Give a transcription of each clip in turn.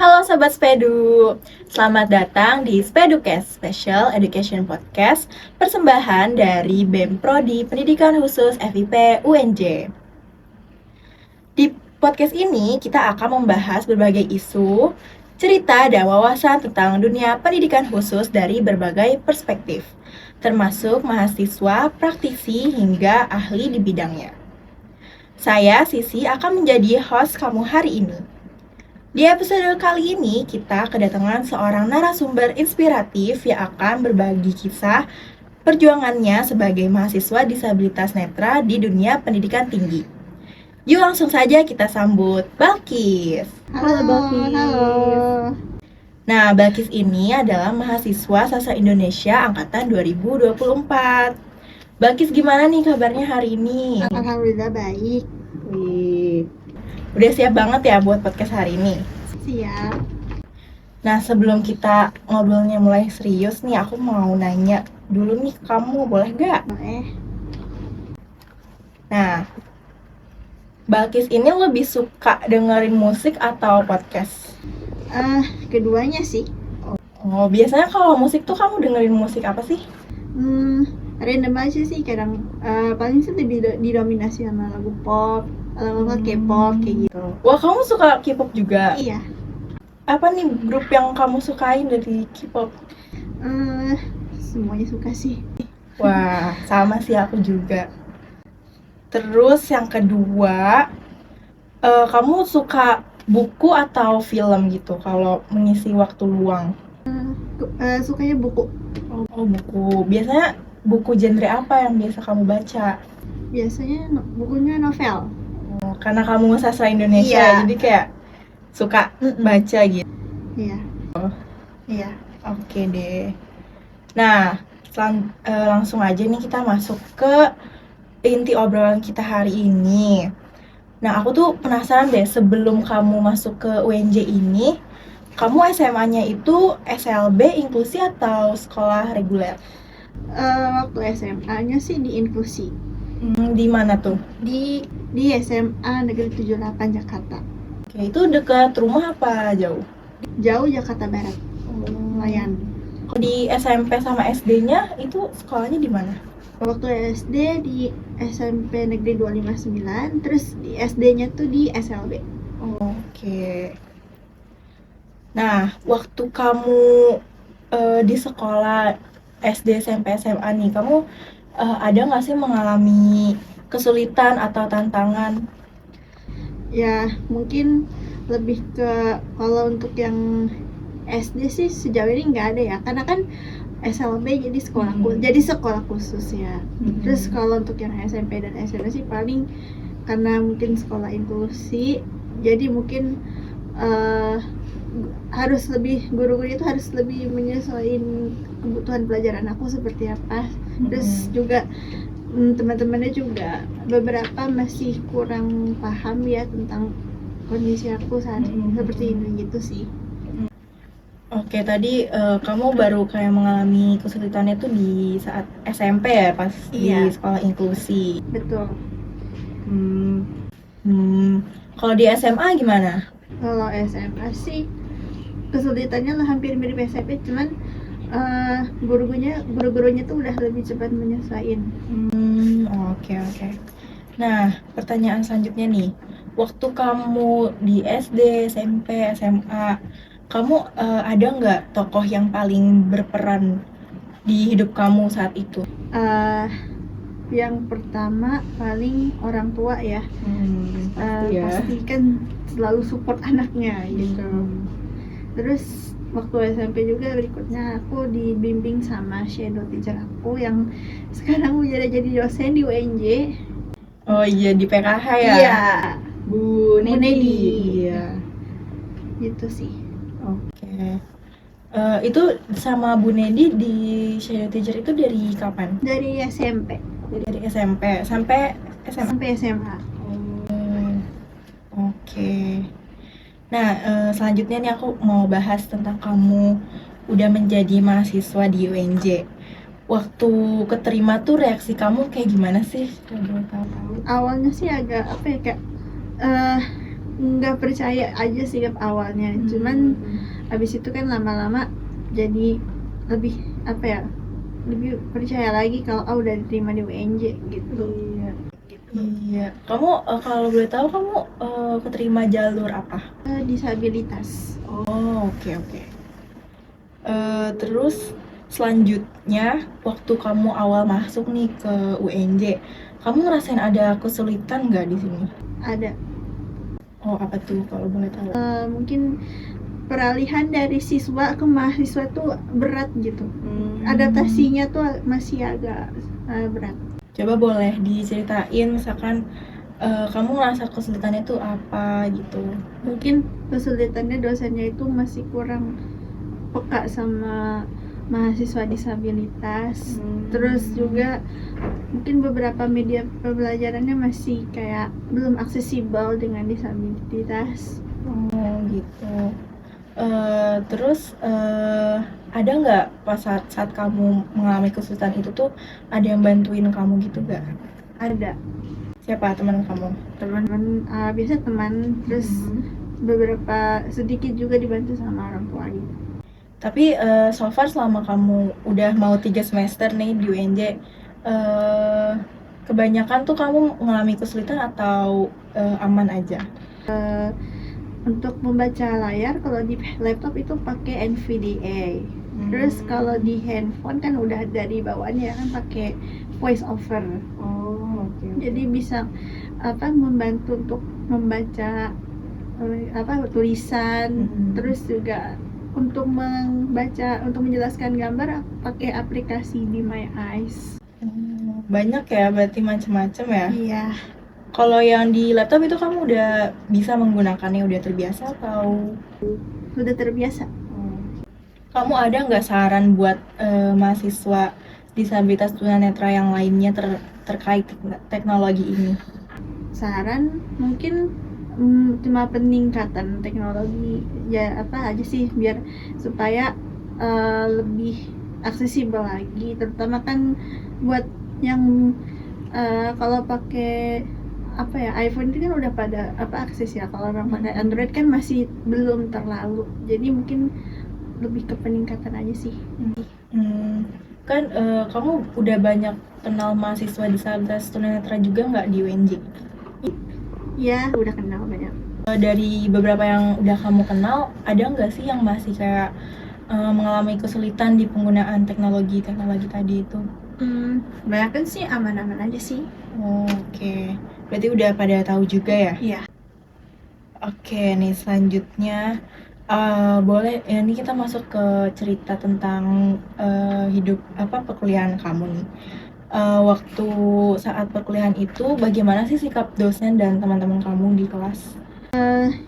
Halo Sobat Spedu, selamat datang di SpeduCast Special Education Podcast, persembahan dari BEM Prodi Pendidikan Khusus FIP UNJ. Di podcast ini kita akan membahas berbagai isu, cerita dan wawasan tentang dunia pendidikan khusus dari berbagai perspektif, termasuk mahasiswa, praktisi, hingga ahli di bidangnya. Saya, Sisi, akan menjadi host kamu hari ini. Di episode kali ini, kita kedatangan seorang narasumber inspiratif yang akan berbagi kisah perjuangannya sebagai mahasiswa disabilitas netra di dunia pendidikan tinggi. Yuk langsung saja kita sambut Balkis. Halo Balkis. Halo. Nah, Balkis ini adalah mahasiswa Sastra Indonesia angkatan 2024. Balkis, gimana nih kabarnya hari ini? Alhamdulillah baik. Wih, udah siap banget ya buat podcast hari ini? Siap. Nah, sebelum kita ngobrolnya mulai serius nih, aku mau nanya dulu nih, kamu boleh gak? Boleh. Nah, Balkis ini lebih suka dengerin musik atau podcast? Keduanya sih. Oh, biasanya kalau musik tuh kamu dengerin musik apa sih? Random aja sih kadang. Paling sih lebih didominasi sama lagu pop, lagu K-pop kayak gitu. Wah, kamu suka K-pop juga? Iya. Apa nih grup yang kamu sukain dari K-pop? Semuanya suka sih. Wah, sama sih aku juga. Terus yang kedua, kamu suka buku atau film gitu kalau mengisi waktu luang? Sukanya buku. Oh, buku. Biasanya buku genre apa yang biasa kamu baca? Biasanya bukunya novel. Oh, karena kamu sastra Indonesia, Iya. jadi kayak suka baca gitu. Iya. Iya. Oke deh. Nah, langsung aja nih kita masuk ke inti obrolan kita hari ini. Nah, aku tuh penasaran deh, sebelum kamu masuk ke UNJ ini, kamu SMA-nya itu SLB inklusi atau sekolah reguler? Waktu SMA-nya sih di inklusi. Di mana tuh? Di SMA Negeri 78 Jakarta. Oke, itu dekat rumah apa jauh? Jauh Jakarta Barat. Lumayan. Kalau di SMP sama SD-nya itu sekolahnya di mana? Waktu SD di SMP Negeri 259, terus di SD-nya tuh di SLB. Oke. Nah, waktu kamu di sekolah SD, SMP, SMA nih, kamu ada nggak sih mengalami kesulitan atau tantangan? Ya, mungkin lebih ke kalau untuk yang SD sih sejauh ini nggak ada ya, karena kan SLB jadi sekolah khusus ya. Terus kalau untuk yang SMP dan SMA sih paling karena mungkin sekolah inklusi, jadi mungkin harus lebih guru-guru itu harus lebih menyesuaikan kebutuhan pelajaran aku seperti apa. Terus juga teman-temannya juga beberapa masih kurang paham ya tentang kondisi aku saat ini seperti ini gitu sih. Oke, tadi kamu baru kayak mengalami kesulitannya tuh di saat SMP ya, pas Iya. di sekolah inklusi. Betul. Kalau di SMA gimana? Kalau SMA sih kesulitannya lah hampir mirip SMP, cuman guru-gurunya tuh udah lebih cepat menyesuaikan. Oke. Nah, pertanyaan selanjutnya nih, waktu kamu di SD, SMP, SMA, kamu ada nggak tokoh yang paling berperan di hidup kamu saat itu? Yang pertama paling orang tua ya. Pasti kan selalu support anaknya gitu. Terus waktu SMP juga berikutnya aku dibimbing sama shadow teacher aku yang sekarang udah jadi dosen di UNJ. Oh iya, di PKH ya? Iya. Bu Nedi. Iya. Gitu sih. Oke. Itu sama Bu Nedi di shadow teacher itu dari kapan? Dari SMP. Dari SMP sampai SMA? Sampai SMA. Oke. Nah, selanjutnya nih aku mau bahas tentang kamu udah menjadi mahasiswa di UNJ. Waktu keterima tuh reaksi kamu kayak gimana sih? Awalnya sih agak apa ya, kayak nggak percaya aja sih awalnya, cuman habis itu kan lama-lama jadi lebih apa ya, lebih percaya lagi kalau udah diterima di UNJ gitu. Iya. Gitu. Iya. Kamu kalau boleh tahu kamu keterima jalur apa? Disabilitas. Oh, oke. Terus selanjutnya waktu kamu awal masuk nih ke UNJ, kamu ngerasain ada kesulitan nggak di sini? Ada Oh, apa tuh kalau boleh tahu? mungkin peralihan dari siswa ke mahasiswa tuh berat gitu. Adaptasinya tuh masih agak berat. Coba boleh diceritain misalkan kamu ngerasa kesulitannya tuh apa gitu? Mungkin kesulitannya dosennya itu masih kurang peka sama mahasiswa disabilitas. Terus juga mungkin beberapa media pembelajarannya masih kayak belum aksesibel dengan disabilitas. Oh gitu. Terus ada nggak pas saat kamu mengalami kesulitan itu tuh ada yang bantuin kamu gitu nggak? Ada Siapa teman kamu? teman-teman, biasa teman, terus beberapa sedikit juga dibantu sama orang tua gitu. Tapi so far selama kamu udah mau 3 semester nih di UNJ, kebanyakan tuh kamu mengalami kesulitan atau aman aja? Untuk membaca layar kalau di laptop itu pakai NVDA. Terus kalau di handphone kan udah dari bawaannya kan pakai voice over. Oh, oke. Jadi bisa membantu untuk membaca tulisan. Terus juga untuk membaca, untuk menjelaskan gambar pakai aplikasi di My Eyes. Banyak ya, berarti macam-macam ya. Iya, Kalau yang di laptop itu kamu udah bisa menggunakannya, udah terbiasa atau? sudah terbiasa. Kamu ada nggak saran buat mahasiswa disabilitas tunanetra yang lainnya terkait teknologi ini? Saran mungkin cuma peningkatan teknologi ya, apa aja sih biar supaya lebih aksesibel lagi, terutama kan buat yang kalau pakai iPhone itu kan udah pada akses ya, kalau orang pakai Android kan masih belum terlalu, jadi mungkin lebih ke peningkatan aja sih. Kan kamu udah banyak kenal mahasiswa disabilitas tunanetra juga nggak di UNJ? Ya udah kenal banyak. Dari beberapa yang udah kamu kenal, ada nggak sih yang masih kayak mengalami kesulitan di penggunaan teknologi tadi itu? Banyak sih aman-aman aja sih. Oke. Berarti udah pada tahu juga ya? Iya. Oke, nih selanjutnya boleh ya, ini kita masuk ke cerita tentang hidup perkuliahan kamu nih. Waktu saat perkuliahan itu bagaimana sih sikap dosen dan teman-teman kamu di kelas?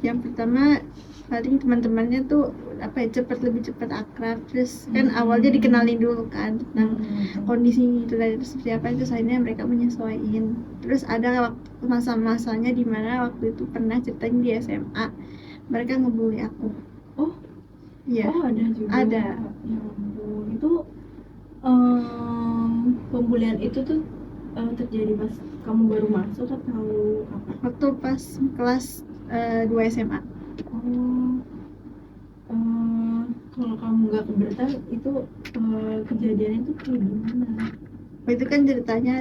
Yang pertama paling teman-temannya tuh lebih cepat akrab, terus kan awalnya dikenalin dulu kan tentang kondisi itu dari seperti apa, terus akhirnya mereka menyesuaikan. Terus ada waktu masa-masanya dimana waktu itu pernah ceritain di SMA mereka ngebully aku. Oh, Iya. oh ada juga. Ada. Ya ampun, itu pembulian itu tuh terjadi pas kamu baru masuk atau kapan? Waktu pas kelas 2 SMA. Kalau kamu nggak keberatan itu kejadiannya itu kayak gimana? Itu kan ceritanya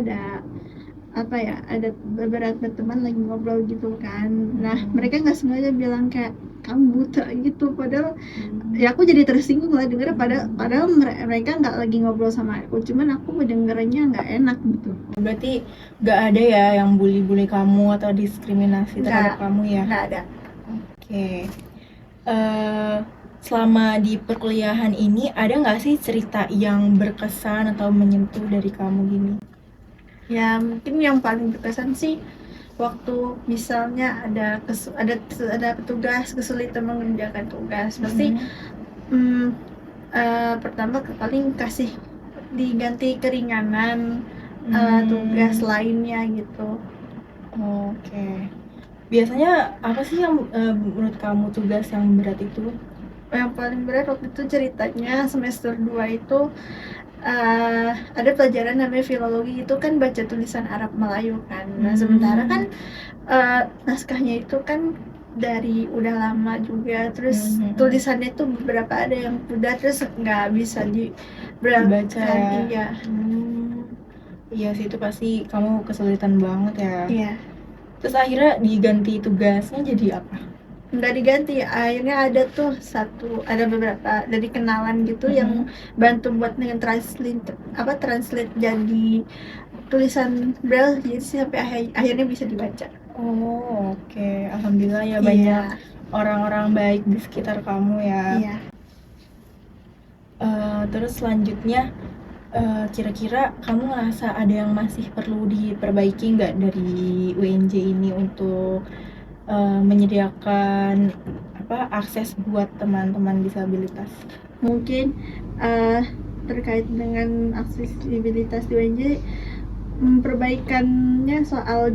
ada beberapa teman lagi ngobrol gitu kan. Nah, mereka nggak sengaja bilang kayak kamu buta gitu, padahal ya aku jadi tersinggung lah denger, padahal mereka nggak lagi ngobrol sama aku, cuman aku mendengarnya nggak enak gitu. Berarti nggak ada ya yang bully kamu atau diskriminasi terhadap kamu ya? Nggak ada. Oke. Selama di perkuliahan ini ada nggak sih cerita yang berkesan atau menyentuh dari kamu gini? Ya mungkin yang paling berkesan sih waktu misalnya ada petugas kesulitan mengerjakan tugas, pasti pertama paling kasih diganti keringanan tugas lainnya gitu. Oke. Biasanya apa sih yang menurut kamu tugas yang berat itu? Yang paling berat waktu itu ceritanya semester 2 itu ada pelajaran namanya filologi, itu kan baca tulisan Arab Melayu kan. Nah, sementara kan naskahnya itu kan dari udah lama juga, terus Mhm. tulisannya tuh beberapa ada yang udah terus nggak bisa Dibaca ya. lagi ya. Iya sih, itu pasti kamu kesulitan banget ya. Iya, Terus akhirnya diganti tugasnya jadi apa? nggak diganti, akhirnya ada beberapa dari kenalan gitu yang Mhm. bantu buat translate jadi tulisan braille, jadi sampai akhirnya bisa dibaca. Oh, oke. Alhamdulillah ya, Iya. banyak orang-orang baik di sekitar kamu ya. Iya. Terus selanjutnya, kira-kira kamu ngerasa ada yang masih perlu diperbaiki nggak dari UNJ ini untuk menyediakan akses buat teman-teman disabilitas? Mungkin terkait dengan aksesibilitas di UNJ, perbaikannya soal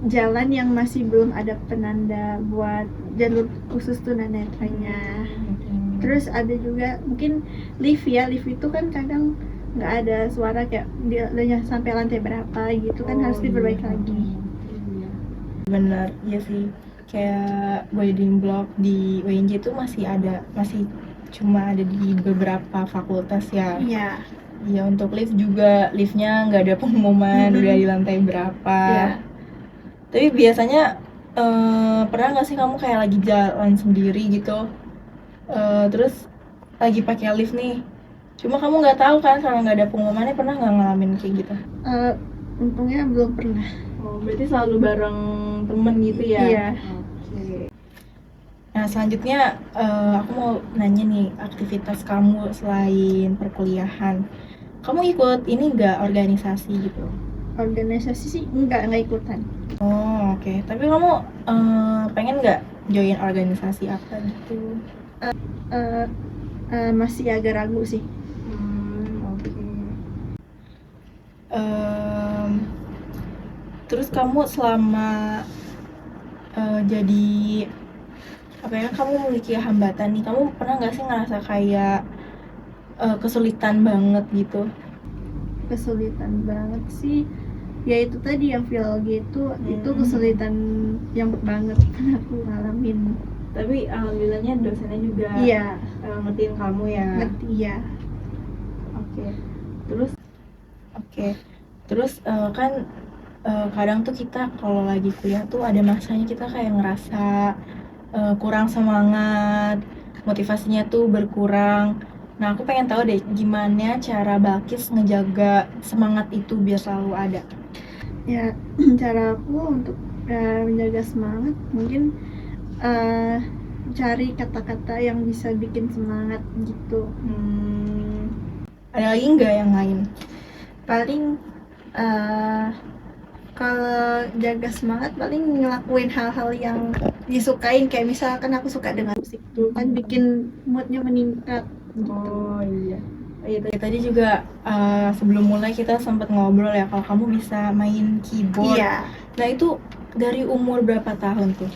jalan yang masih belum ada penanda buat jalur khusus tunanetranya. Terus ada juga mungkin lift itu kan kadang nggak ada suara, kayak dia sampai lantai berapa gitu kan, harus diperbaiki lagi. Iya. Bener, iya sih. Kayak building block di UNJ itu masih cuma ada di beberapa fakultas ya. Iya. Iya, untuk lift juga, liftnya nggak ada pengumuman udah di lantai berapa. Iya. Tapi biasanya pernah nggak sih kamu kayak lagi jalan sendiri gitu, terus lagi pakai lift nih, cuma kamu nggak tahu kan karena nggak ada pengumumannya, pernah nggak ngalamin kayak gitu? Untungnya belum pernah. Oh, berarti selalu bareng temen gitu ya? Iya. Oke. Nah, selanjutnya aku mau nanya nih, aktivitas kamu selain perkuliahan, kamu ikut ini nggak, organisasi gitu? Organisasi sih enggak ikutan. Oh, oke. Tapi kamu pengen nggak join organisasi apa gitu? Masih agak ragu sih. Oke. Terus kamu selama jadi kamu memiliki hambatan nih, kamu pernah nggak sih ngerasa kayak kesulitan banget gitu? Kesulitan banget sih ya itu tadi yang filologi itu kesulitan yang banget aku ngalamin. Tapi alhamdulillahnya dosennya juga Iya, ngertiin kamu ya. ngerti ya. Oke. Terus kan kadang tuh kita kalau lagi kuliah tuh ada masanya kita kayak ngerasa kurang semangat, motivasinya tuh berkurang. Nah, aku pengen tahu deh gimana cara Balkis ngejaga semangat itu biar selalu ada. Ya, cara aku untuk menjaga semangat mungkin cari kata-kata yang bisa bikin semangat gitu. Ada lagi nggak yang lain? Paling kalau jaga semangat paling ngelakuin hal-hal yang disukain, kayak misalkan aku suka dengan musik tuh kan bikin moodnya meningkat gitu. Oh iya. Tadi juga sebelum mulai kita sempat ngobrol ya kalau kamu bisa main keyboard. Iya. Nah, itu dari umur berapa tahun tuh?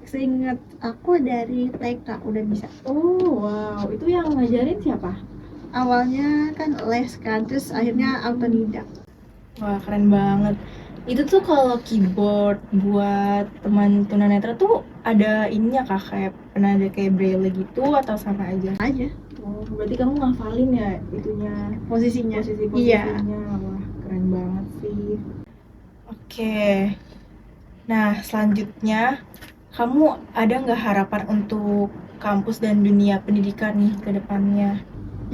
Seingat aku dari TK udah bisa. Oh wow, itu yang ngajarin siapa? Awalnya kan les kan, terus akhirnya autodidak. Wah, keren banget. Itu tuh kalau keyboard buat teman tunanetra tuh ada ininya kah, kayak penanda kayak braille gitu atau sama aja? Aja Oh, berarti kamu ngafalin ya itunya, posisinya. posisi-posisinya. Wah, keren banget sih. Oke. Nah, selanjutnya kamu ada nggak harapan untuk kampus dan dunia pendidikan nih ke depannya?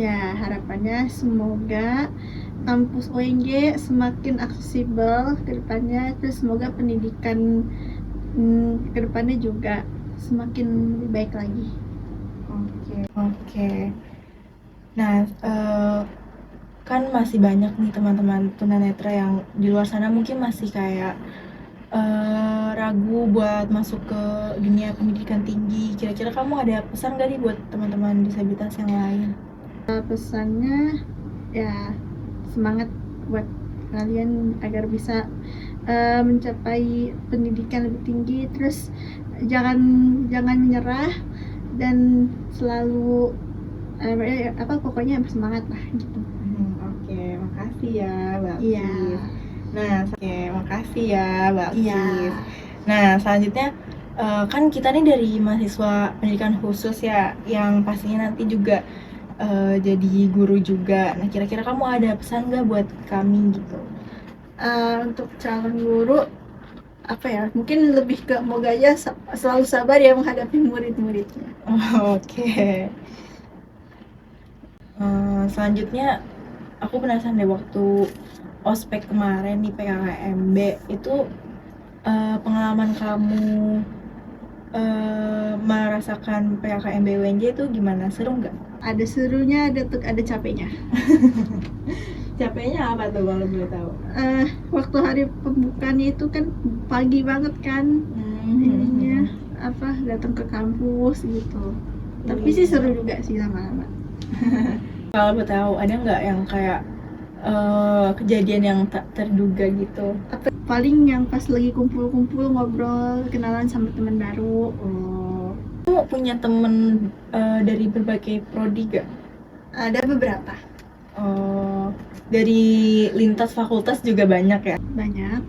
Ya, harapannya semoga kampus UNJ semakin aksesibel ke depannya, terus semoga pendidikan ke depannya juga semakin lebih baik lagi. Oke. Nah, kan masih banyak nih teman-teman tunanetra yang di luar sana mungkin masih kayak ragu buat masuk ke dunia pendidikan tinggi. Kira-kira kamu ada pesan gak nih buat teman-teman disabilitas yang lain? Pesannya ya semangat buat kalian agar bisa mencapai pendidikan lebih tinggi, terus jangan menyerah dan selalu pokoknya semangat lah gitu. Oke, makasih ya Mbak Iya. Kis. Nah, makasih ya Mbak Iya. Kis. Nah, selanjutnya kan kita nih dari mahasiswa pendidikan khusus ya, yang pastinya nanti juga jadi guru juga. Nah, kira-kira kamu ada pesan nggak buat kami gitu? Untuk calon guru apa ya, mungkin lebih ke moga aja selalu sabar ya menghadapi murid-muridnya. Oke. Selanjutnya aku penasaran deh, waktu ospek kemarin di PKKMB itu pengalaman kamu merasakan PKKMB UNJ itu gimana? Seru nggak? Ada serunya, ada capeknya. Capeknya apa tuh kalau boleh tahu? Waktu hari pembukaannya itu kan pagi banget kan, ininya apa, datang ke kampus gitu. Tapi sih seru juga sih lama-lama. Kalau boleh tahu, ada nggak yang kayak kejadian yang tak terduga gitu? Paling yang pas lagi kumpul-kumpul ngobrol, kenalan sama teman baru. Kamu punya temen dari berbagai prodi gak? Ada beberapa. Dari lintas fakultas juga banyak ya? Banyak.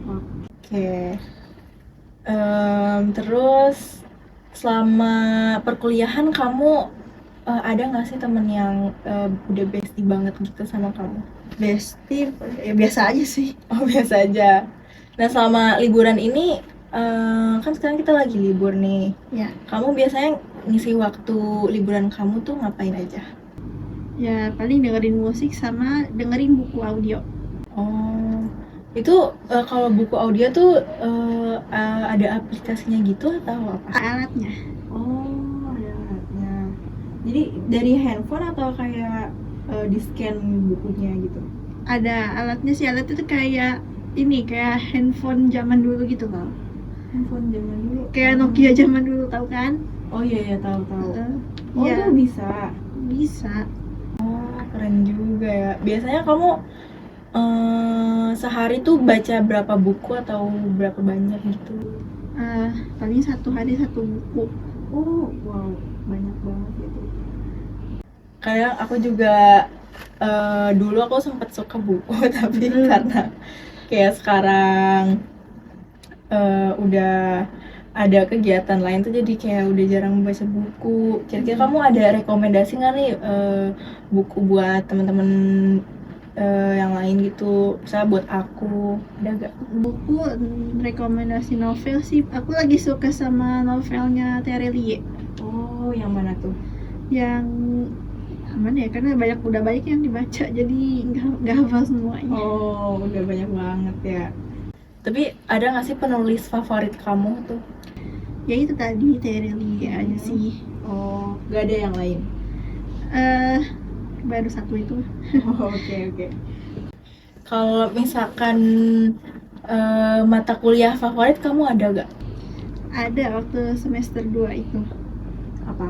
Oke. Terus selama perkuliahan kamu ada nggak sih temen yang udah bestie banget gitu sama kamu? Bestie ya biasa aja sih. Oh, biasa aja. Nah, selama liburan ini kan sekarang kita lagi libur nih. Ya. Kamu biasanya ngisi waktu liburan kamu tuh ngapain aja? Ya paling dengerin musik sama dengerin buku audio. Oh, itu kalau buku audio tuh ada aplikasinya gitu atau apa? Alatnya. Oh, ada alatnya. Jadi dari handphone atau kayak di scan bukunya gitu? Ada alatnya sih, alat itu kayak ini, kayak handphone zaman dulu gitu loh. Handphone zaman dulu. Kayak Nokia zaman dulu, tahu kan? Oh iya tahu. Oh, Iya. itu bisa. Bisa. Oh, keren juga ya. Biasanya kamu sehari tuh baca berapa buku atau berapa banyak gitu? Paling satu hari satu buku. Oh, wow, banyak banget gitu. Kayak aku juga dulu aku sempat suka buku tapi karena kayak sekarang udah ada kegiatan lain tuh jadi kayak udah jarang membaca buku. Kira-kira kamu ada rekomendasi nggak nih buku buat teman-teman yang lain gitu, misalnya buat aku, ada gak? Buku rekomendasi novel sih, aku lagi suka sama novelnya Terelie. Oh, yang mana tuh? Yang aman ya, karena udah banyak yang dibaca, jadi nggak hafal semuanya. Oh, udah banyak banget ya. Tapi ada nggak sih penulis favorit kamu tuh? Ya itu tadi Terelie aja sih. Oh, nggak ada yang lain? Baru satu itu. Oh, oke. Kalau misalkan mata kuliah favorit kamu ada gak? Ada waktu semester 2 itu. Apa?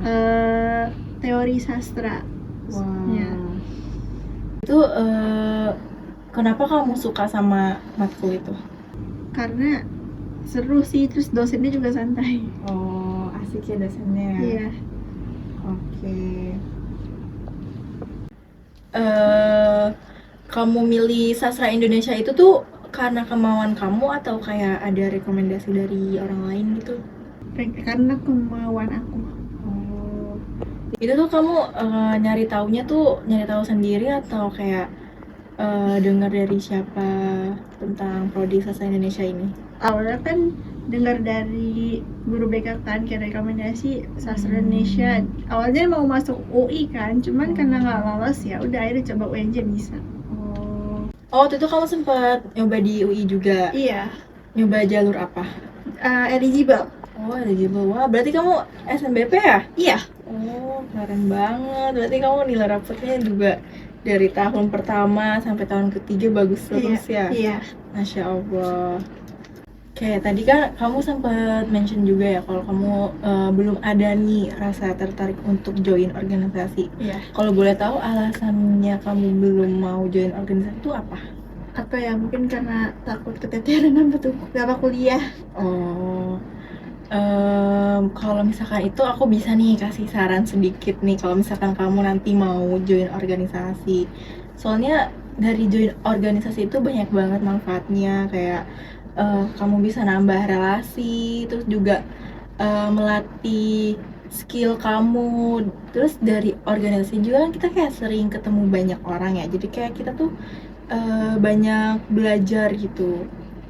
Teori sastra. Wow. Ya. Itu kenapa kamu suka sama matkul itu? Karena seru sih, terus dosennya juga santai. Oh, asik ya dosennya. Iya. Oke. Kamu milih sastra Indonesia itu tuh karena kemauan kamu atau kayak ada rekomendasi dari orang lain gitu? Karena kemauan aku. Oh, itu tuh kamu nyari tahu sendiri atau kayak dengar dari siapa tentang prodi sastra Indonesia ini? Awalnya kan dengar dari guru BK kan, kayak rekomendasi sastra Indonesia. Awalnya mau masuk UI kan, cuman karena nggak lolos ya udah akhirnya coba UNJ bisa. Oh, waktu itu kamu sempat nyoba di UI juga? Iya. Nyoba jalur apa? Eligible. Oh, eligible. Wah, berarti kamu SNBP ya? Iya. Oh, keren banget. Berarti kamu nilai rapotnya juga dari tahun pertama sampai tahun ketiga bagus terus ya? Iya. Masya Allah. Oke, tadi kan kamu sempat mention juga ya kalau kamu belum ada nih rasa tertarik untuk join organisasi. Iya. Kalau boleh tahu alasannya kamu belum mau join organisasi itu apa? Apa ya, mungkin karena takut keteteran apa kuliah. Oh, kalau misalkan itu aku bisa nih kasih saran sedikit nih kalau misalkan kamu nanti mau join organisasi. Soalnya dari join organisasi itu banyak banget manfaatnya, kayak kamu bisa nambah relasi, terus juga melatih skill kamu. Terus dari organisasi juga kan kita kayak sering ketemu banyak orang ya, jadi kayak kita tuh banyak belajar gitu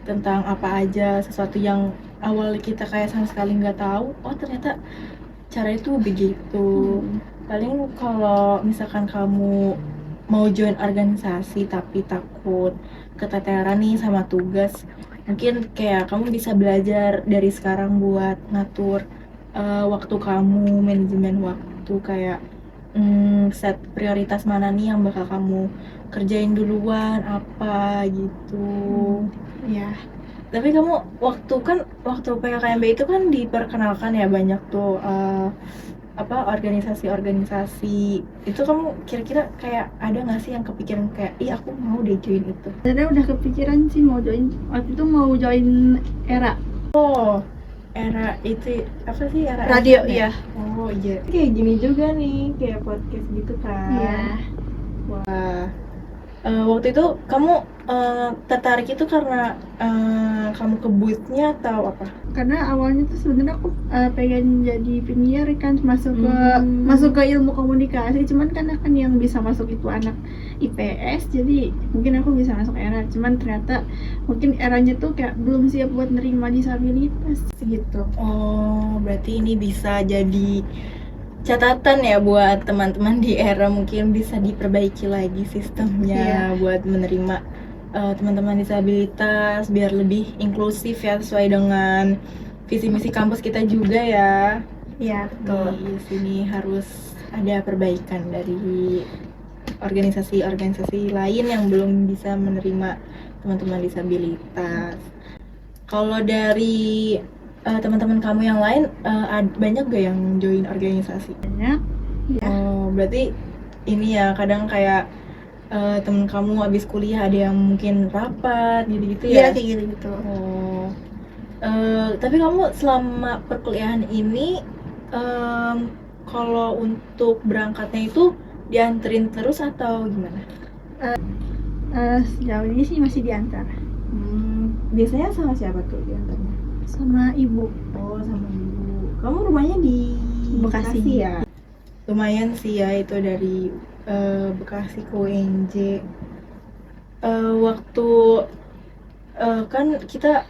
tentang apa aja, sesuatu yang awal kita kayak sama sekali nggak tahu, oh ternyata cara itu begitu. Paling kalau misalkan kamu mau join organisasi tapi takut keteteran nih sama tugas, mungkin kayak kamu bisa belajar dari sekarang buat ngatur waktu kamu, manajemen waktu, kayak set prioritas mana nih yang bakal kamu kerjain duluan apa gitu. Ya, Tapi kamu waktu PKKMB itu kan diperkenalkan ya banyak tuh organisasi-organisasi itu. Kamu kira-kira kayak ada nggak sih yang kepikiran kayak aku mau deh join itu? sebenarnya udah kepikiran sih mau join, waktu itu mau join ERA. Oh, era itu apa sih, era Radio, FM ya. Oh iya, kayak gini juga nih, kayak podcast gitu kan. Iya. Wah, waktu itu kamu tertarik itu karena kamu ke booth-nya atau apa? Karena awalnya tuh sebenarnya aku pengen jadi penyiar kan, masuk ke ilmu komunikasi, cuman kan yang bisa masuk itu anak IPS, jadi mungkin aku bisa masuk ERA, cuman ternyata mungkin eranya tuh kayak belum siap buat nerima disabilitas gitu. Oh, berarti ini bisa jadi catatan ya buat teman-teman di ERA, mungkin bisa diperbaiki lagi sistemnya buat menerima teman-teman disabilitas biar lebih inklusif ya, sesuai dengan visi misi kampus kita juga ya. Iya, betul. Di sini harus ada perbaikan dari organisasi-organisasi lain yang belum bisa menerima teman-teman disabilitas. Kalau dari teman-teman kamu yang lain, banyak gak yang join organisasi? Banyak. Ya. Oh, berarti ini ya, kadang kayak temen kamu abis kuliah ada yang mungkin rapat gitu-gitu Iya, ya? kayak gitu. Oh, tapi kamu selama perkuliahan ini kalau untuk berangkatnya itu dianterin terus atau gimana? Sejauh ini sih masih diantar Biasanya sama siapa tuh diantarnya? sama ibu. Oh, sama ibu. Kamu rumahnya di Bekasi. ya? Lumayan sih ya itu dari Bekasi ke UNJ. Waktu kan kita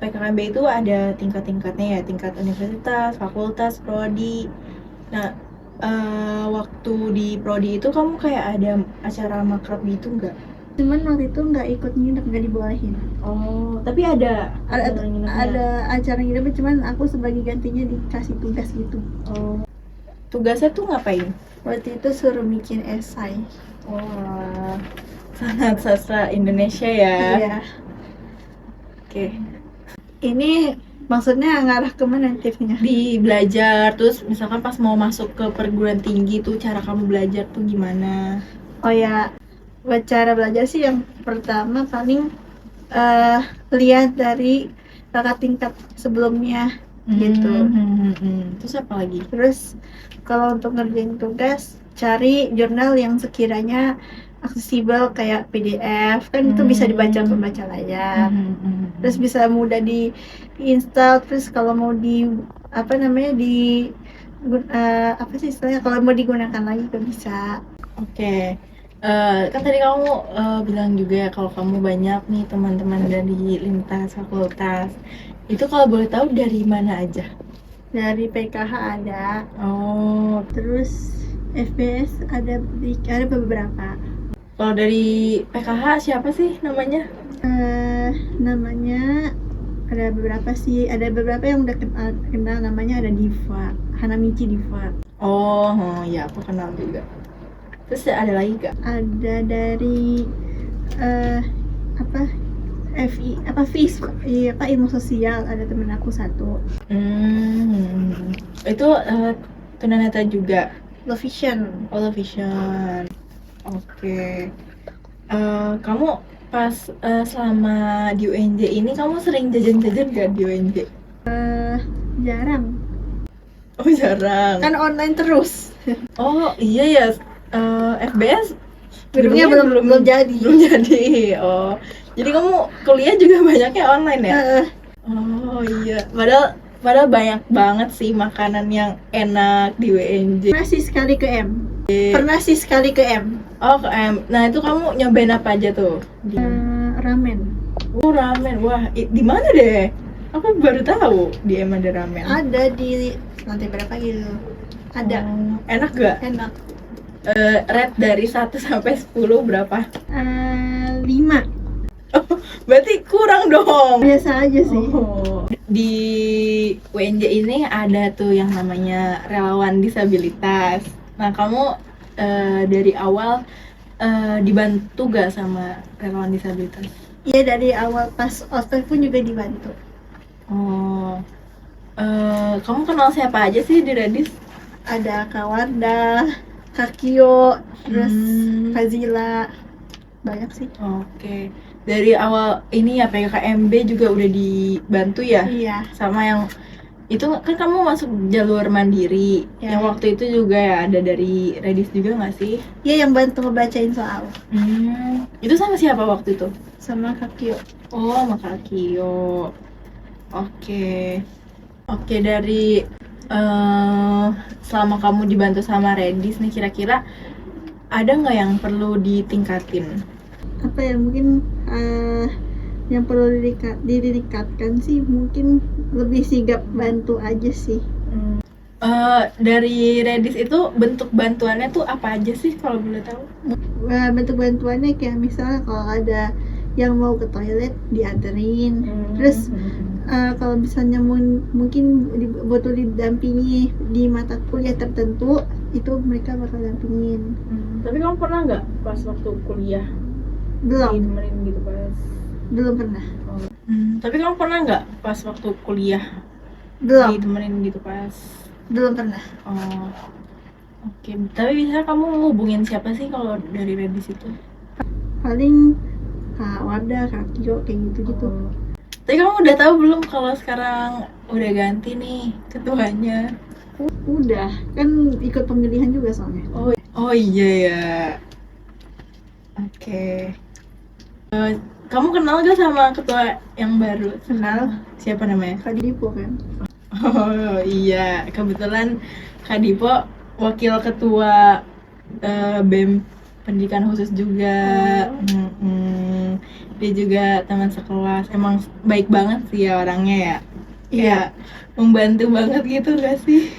PKKMB itu ada tingkat-tingkatnya ya, tingkat universitas, fakultas, prodi. Nah, waktu di prodi itu kamu kayak ada acara makrab gitu nggak? Cuman waktu itu nggak ikut nginep, nggak dibolehin. Oh, tapi ada acara nginep, cuman aku sebagai gantinya dikasih tugas gitu. Oh, tugasnya tuh ngapain? Waktu itu suruh bikin esai. Wah, sangat sastra Indonesia ya. Iya. Oke. Ini maksudnya ngarah kemana tipsnya? Di belajar, terus misalkan pas mau masuk ke perguruan tinggi tuh cara kamu belajar tuh gimana? Oh ya, buat cara belajar sih yang pertama paling lihat dari kakak tingkat sebelumnya gitu. Terus apa lagi? Terus kalau untuk ngerjain tugas, cari jurnal yang sekiranya aksesibel kayak PDF, kan itu bisa dibaca pembaca layar. Terus bisa mudah diinstal. Terus kalau mau apa sih istilahnya, kalau mau digunakan lagi juga bisa. Oke. Kan tadi kamu bilang juga ya kalau kamu banyak nih teman-teman dari lintas fakultas. Itu kalau boleh tahu dari mana aja? Dari PKH ada. Oh, Terus FBS ada beberapa. kalau dari PKH siapa sih namanya? Namanya ada beberapa sih, ada beberapa yang udah kenal, namanya ada Diva, Hanamichi Diva. Oh, ya aku kenal juga. Terus ada lagi gak? Ada dari FIS, ilmu sosial, ada temen aku satu. Itu tunanetra juga? Low Vision. Oh, Low Vision. Oke. Kamu pas selama di UNJ ini kamu sering jajan-jajan gak di UNJ? Jarang. Oh, jarang. Kan online terus. Oh iya ya, FBS Gedungnya belum jadi. Belum jadi. Oh. Jadi kamu kuliah juga banyaknya online ya? Oh iya. Padahal banyak banget sih makanan yang enak di WNJ. Pernah sih sekali ke M. Oh, ke M. Nah, itu kamu nyobain apa aja tuh? Ramen. Oh, ramen. Wah, di mana deh? Aku baru tahu di M ada ramen. Ada di lantai berapa gitu. Ada. Oh, enak gak? Enak. Rate dari 1 sampai 10 berapa? 5. Oh, berarti kurang dong. Biasa aja sih. Oh. Di WNJ ini ada tuh yang namanya relawan disabilitas. Nah, kamu dari awal dibantu gak sama relawan disabilitas? Iya, dari awal pas ospek pun juga dibantu. Oh, kamu kenal siapa aja sih di Radis? Ada Kawanda, Kakio, terus Fazila, banyak sih. Oke, dari awal ini ya PKMB juga udah dibantu ya? Iya. Sama yang itu kan kamu masuk jalur mandiri, Ya. yang waktu itu juga ya ada dari Radis juga nggak sih? Iya, yang bantu ngebacain soal Itu sama siapa waktu itu? sama Kakio. Oh, sama Kak Kio. Oke, dari selama kamu dibantu sama Redis nih, kira-kira ada nggak yang perlu ditingkatin? Apa ya, mungkin yang perlu ditingkatkan sih mungkin lebih sigap bantu aja sih. Dari Redis itu bentuk bantuannya tuh apa aja sih kalau boleh tahu? Bentuk bantuannya kayak misalnya kalau ada yang mau ke toilet dianterin, terus kalau misalnya mungkin butuh didampingi di mata kuliah tertentu, itu mereka bakal dampingin. Tapi kamu pernah nggak pas waktu kuliah Belum gitu pas? pernah. Tapi kamu pernah nggak pas waktu kuliah ditemenin gitu pas? Belum pernah. Oh, oke. Tapi biasanya kamu hubungin siapa sih kalau dari Redis itu? Paling Kak Wardah, Kak Kio, kayak gitu-gitu. Tapi kamu udah tahu belum kalau sekarang udah ganti nih ketuanya? Udah, kan ikut pemilihan juga soalnya. Oh iya ya. Oke. Kamu kenal gak sama ketua yang baru? Kenal. Siapa namanya? Kak Dipo kan. Oh iya, kebetulan Kak Dipo wakil ketua BEM pendidikan khusus juga. Dia juga teman sekelas. Emang baik banget sih ya orangnya ya. Iya. Membantu banget gitu gak sih?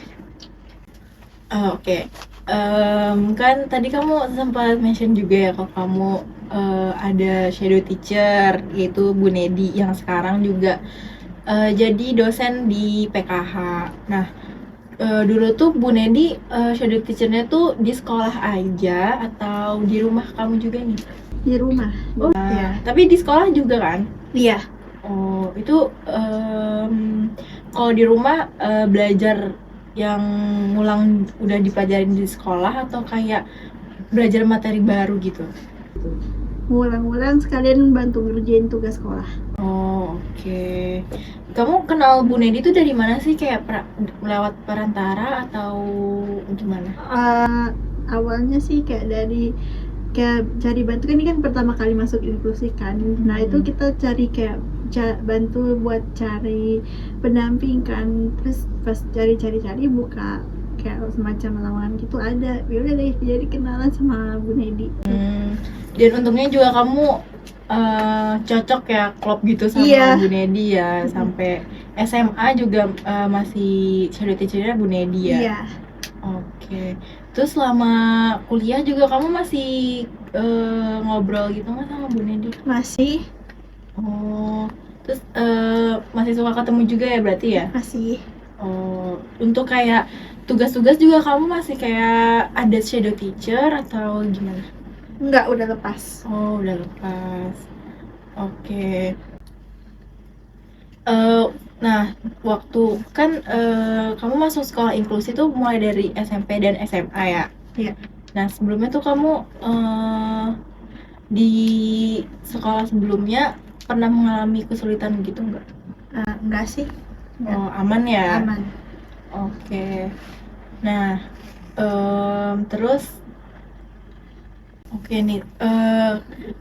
Oke. Kan tadi kamu sempat mention juga ya kalau kamu ada shadow teacher, yaitu Bu Nedi yang sekarang juga jadi dosen di PKH. Nah, dulu tuh Bu Nedi shadow teachernya tuh di sekolah aja atau di rumah kamu juga nih? Di rumah. Iya. Tapi di sekolah juga kan? Iya. Oh, itu kalau di rumah belajar yang ngulang udah dipelajarin di sekolah atau kayak belajar materi baru gitu? Ngulang-ngulang sekalian bantu ngerjain tugas sekolah. Oh, oke. Kamu kenal Bu Nedi itu dari mana sih? Kayak lewat perantara atau gimana? Awalnya sih kayak cari bantu, kan ini kan pertama kali masuk inklusi kan. Nah, itu kita cari kayak bantu buat cari pendamping kan. Terus pas cari buka kayak semacam lowongan gitu ada. Ya udah deh, jadi kenalan sama Bu Nedi. Dan untungnya juga kamu cocok ya, klop gitu sama Bu Nedi ya. Sampai SMA juga masih shadow teacher-nya Bu Nedi ya? Iya. Oke. Terus selama kuliah juga kamu masih ngobrol gitu nggak sama Bu Nedi? Masih. Oh, terus masih suka ketemu juga ya berarti ya? Masih. Oh, untuk kayak tugas-tugas juga kamu masih kayak ada shadow teacher atau gimana? Enggak, udah lepas. Oh, udah lepas. Oke. Nah, waktu kan kamu masuk sekolah inklusi tuh mulai dari SMP dan SMA ya? Iya. Nah, sebelumnya tuh kamu di sekolah sebelumnya pernah mengalami kesulitan gitu nggak? Enggak sih. Enggak. Oh, aman ya? Aman. Oke. Nah, terus Oke nih,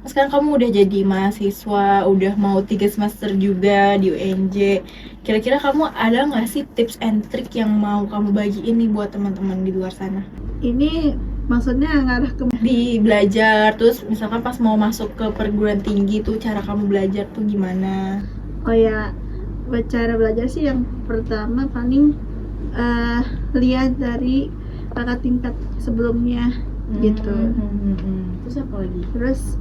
sekarang kamu udah jadi mahasiswa, udah mau 3 semester juga di UNJ. Kira-kira kamu ada nggak sih tips and trick yang mau kamu bagiin nih buat teman-teman di luar sana? Ini maksudnya ngarah ke Di belajar, terus misalkan pas mau masuk ke perguruan tinggi tuh cara kamu belajar tuh gimana? oh ya, buat cara belajar sih yang pertama paling lihat dari kakak tingkat sebelumnya gitu. Terus apa lagi? Terus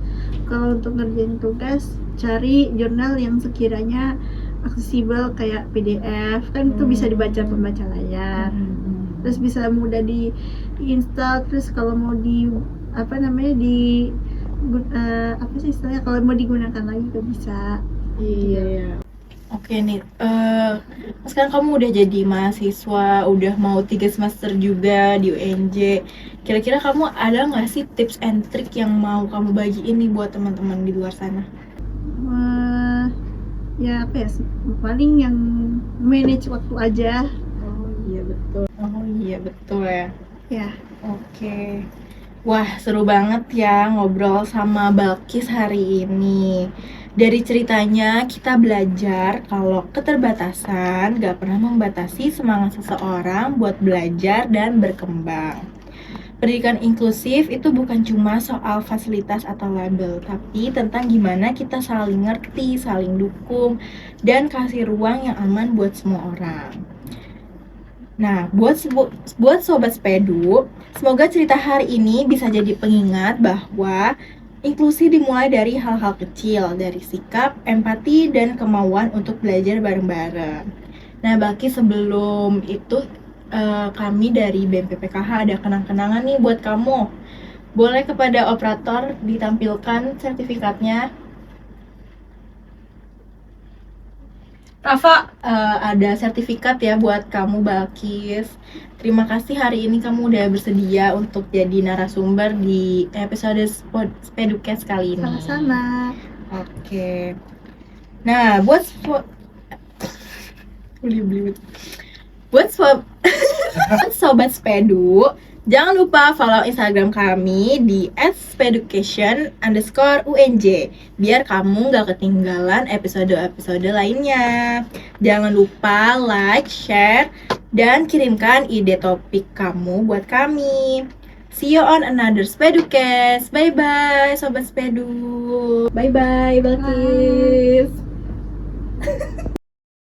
kalau untuk ngerjain tugas cari jurnal yang sekiranya aksesibel kayak PDF kan itu bisa dibaca pembaca layar. Terus bisa mudah diinstal. Terus kalau mau di apa namanya di apa sih istilahnya, kalau mau digunakan lagi juga bisa. Iya. Oke nih, sekarang kamu udah jadi mahasiswa, udah mau 3 semester juga di UNJ. Kira-kira kamu ada nggak sih tips and trick yang mau kamu bagiin nih buat teman-teman di luar sana? Ya apa ya, paling yang manage waktu aja. Oh iya betul ya. Ya, Oke. Wah, seru banget ya ngobrol sama Balkis hari ini. Dari ceritanya kita belajar kalau keterbatasan gak pernah membatasi semangat seseorang buat belajar dan berkembang. Pendidikan inklusif itu bukan cuma soal fasilitas atau label, tapi tentang gimana kita saling ngerti, saling dukung, dan kasih ruang yang aman buat semua orang. Nah, buat sobat Spedu, semoga cerita hari ini bisa jadi pengingat bahwa inklusi dimulai dari hal-hal kecil, dari sikap, empati, dan kemauan untuk belajar bareng-bareng. Nah, Baki sebelum itu kami dari BMPPKH ada kenang-kenangan nih buat kamu. Boleh kepada operator ditampilkan sertifikatnya. Rafa, ada sertifikat ya buat kamu Balkis. Terima kasih hari ini kamu udah bersedia untuk jadi narasumber di episode Spedukes kali ini. sama-sama. Oke. Nah, buat buat sobat Spedu, jangan lupa follow Instagram kami di @speducation_UNJ biar kamu gak ketinggalan episode-episode lainnya. Jangan lupa like, share, dan kirimkan ide topik kamu buat kami. See you on another Spedukes. Bye-bye Sobat Spedu. Bye-bye Balkis.